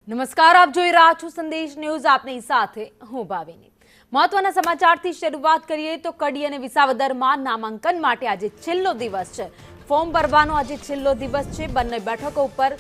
નમસ્કાર, આપ જોઈ રહ્યા છો સંદેશ ન્યૂઝ. આપની સાથે હું ભાવિની. મહત્વના સમાચારથી શરૂઆત કરીએ તો કડી અને વિસાવદરમાં નામાંકન માટે આજે છેલ્લો દિવસ છે. ફોર્મ ભરવાનો આજે છેલ્લો દિવસ છે. બંને બેઠકો ઉપર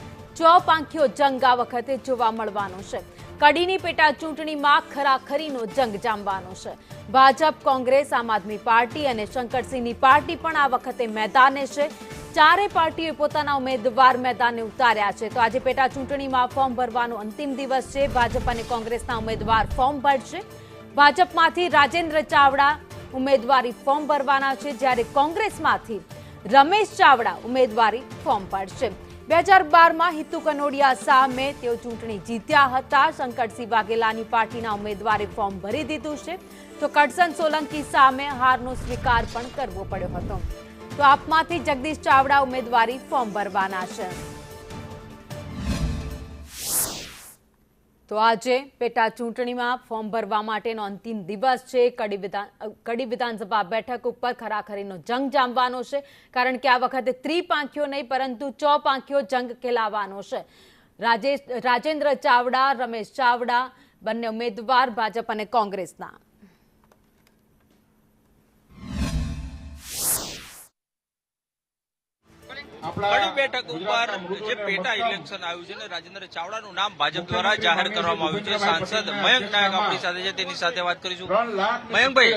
ચોપાંખીયો જંગ આ વખતે જોવા મળવાનો છે. કડીની પેટા ચૂંટણીમાં ખરાખરીનો જંગ જામવાનો છે. ભાજપ, કોંગ્રેસ, આમ આદમી પાર્ટી અને શંકરસિંહની પાર્ટી પણ આ વખતે મેદાને છે. ચારે પાર્ટીઓએ પોતાના ઉમેદવાર મેદાને ઉતાર્યા છે. તો આજે પેટા ચૂંટણીમાં ફોર્મ ભરવાનો અંતિમ દિવસ છે. ભાજપ અને કોંગ્રેસના ઉમેદવાર ફોર્મ ભરશે. ભાજપમાંથી રાજેન્દ્ર ચાવડા ઉમેદવારી ફોર્મ ભરવાના છે, જ્યારે કોંગ્રેસમાંથી રમેશ ચાવડા ઉમેદવારી ફોર્મ ભરશે. 2012માં હિતુ કનોડિયા સામે તેઓ ચૂંટણી જીત્યા હતા. શંકરસિંહ વાઘેલાની પાર્ટીના ઉમેદવારે ફોર્મ ભરી દીધું છે. તો કરશન સોલંકી સામે હારનો સ્વીકાર પણ કરવો પડ્યો હતો. તો આપમાંથી જગદીશ ચાવડા ઉમેદવારી ફોર્મ ભરવાના છે. તો આજે પેટા ચૂંટણીમાં ફોર્મ ભરવા માટેનો અંતિમ દિવસ છે. કડી વિધાનસભા બેઠક ઉપર ખરાખરીનો જંગ જામવાનો છે, કારણ કે આ વખતે ત્રિપાંખીઓ નહીં પરંતુ ચોપાંખીયો જંગ ખેલાવાનો છે. રાજેન્દ્ર ચાવડા, રમેશ ચાવડા બંને ઉમેદવાર ભાજપ અને કોંગ્રેસના. કડી બેઠક ઉપર જે પેટા ઇલેક્શન આવ્યું છે ને રાજેન્દ્ર ચાવડાનું નામ ભાજપ દ્વારા જાહેર કરવામાં આવ્યું છે. સાંસદ મયંક નાયક આપણી સાથે છે, તેની સાથે વાત કરીશું. મયંકભાઈ,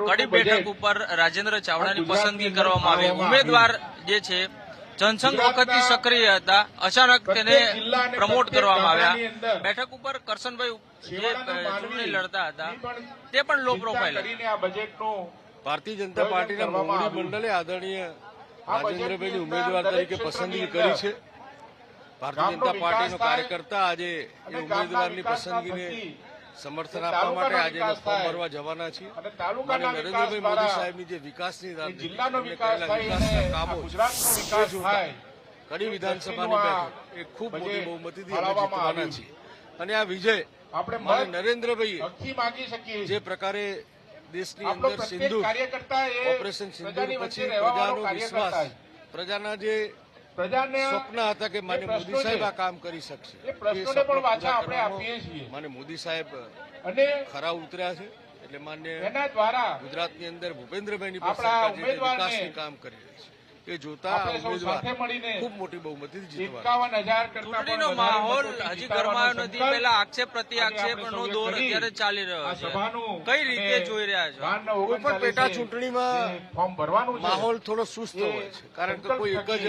કડી બેઠક ઉપર રાજેન્દ્ર ચાવડાની પસંદગી કરવામાં આવી. ઉમેદવાર જે છે જનસંઘ વખતથી સક્રિય હતા, અચાનક તેને પ્રમોટ કરવામાં આવ્યા. બેઠક ઉપર કરશનભાઈ જે ચૂંટણી લડતા હતા તે પણ લો પ્રોફાઇલ. ભારતીય જનતા પાર્ટીના મોવડી મંડળે આદરણીય રાજેન્દ્રભાઈની ઉમેદવાર તરીકે પસંદગી કરી છે. ભારતીય જનતા પાર્ટીનો કાર્યકર્તા આજે એ ઉમેદવારની પસંદગીને સમર્થન આપવા માટે આજે ફોર્મ ભરવા જવાના છીએ. અને નરેન્દ્રભાઈ મોદી સાહેબની જે વિકાસની વિકાસના કામો કડી વિધાનસભાની બેઠક એ ખૂબ મોટી બહુમતીથી અમે જીતવાના છીએ. અને આ વિજય મારે નરેન્દ્રભાઈએ જે પ્રકારે દેશની અંદર સિંધુ ઓપરેશન સિંધુ પછી પ્રજાનો વિશ્વાસ, પ્રજાના જે સ્વપ્ન હતા કે માન્ય મોદી સાહેબ આ કામ કરી શકશે, એ સપના પૂરા કરવામાં માન્ય મોદી સાહેબ ખરા ઉતર્યા છે. એટલે માન્ય ગુજરાતની અંદર ભૂપેન્દ્રભાઈની સરકાર જે વિકાસની કામ કરી રહી છે એ જોતા ઉમેદવાર ખૂબ મોટી બહુમતીથી જીતવા. ચૂંટણીનો માહોલ હજી ગરમાયો નથી. પહેલા આક્ષેપ પ્રતિ આક્ષેપનો દોર અત્યારે ચાલી રહ્યો છે. કઈ રીતે જોઈ રહ્યા છો? કોઈ પણ પેટા ચૂંટણીમાં માહોલ થોડો સુસ્ત હોય છે, કારણ કે કોઈ એક જ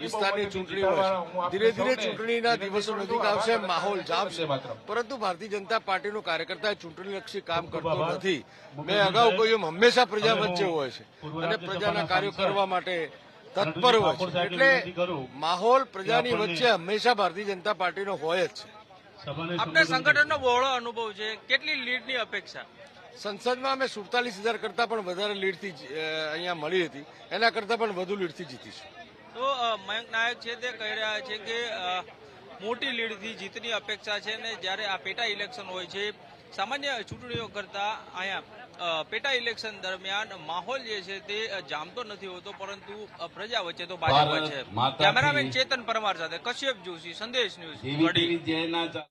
વિસ્તારની ચૂંટણી હોય છે. ધીરે ધીરે ચૂંટણીના દિવસો નજીક આવશે, માહોલ જામશે. પરંતુ ભારતીય જનતા પાર્ટીનો કાર્યકર્તા ચૂંટણીલક્ષી કામ કરતો નથી. મેં અગાઉ કહ્યું એમ હંમેશા પ્રજા વચ્ચે હોય છે અને પ્રજાના કાર્યો કરવા માટે તત્પર હોય છે. એટલે માહોલ પ્રજાની વચ્ચે હંમેશા ભારતીય જનતા પાર્ટીનો હોય જ છે. આપણે સંગઠનનો બહોળો અનુભવ છે, કેટલી લીડની અપેક્ષા? સંસદમાં અમે 47,000 કરતા પણ વધારે લીડથી અહીંયા મળી હતી, એના કરતા પણ વધુ લીડથી જીતીશું. તો મયંક નાયક છે તે કહી રહ્યા છે કે મોટી લીડથી જીતની અપેક્ષા છે. ને જ્યારે આ પેટા ઇલેક્શન હોય છે, સામાન્ય ચૂંટણીઓ કરતા અહીંયા પેટા ઇલેક્શન દરમિયાન માહોલ જે છે તે જામતો નથી હોતો, પરંતુ પ્રજા વચ્ચે તો ભાજપ છે. કેમેરામેન ચેતન પરમાર સાથે કશ્યપ જોશી, સંદેશ ન્યૂઝ, કડી.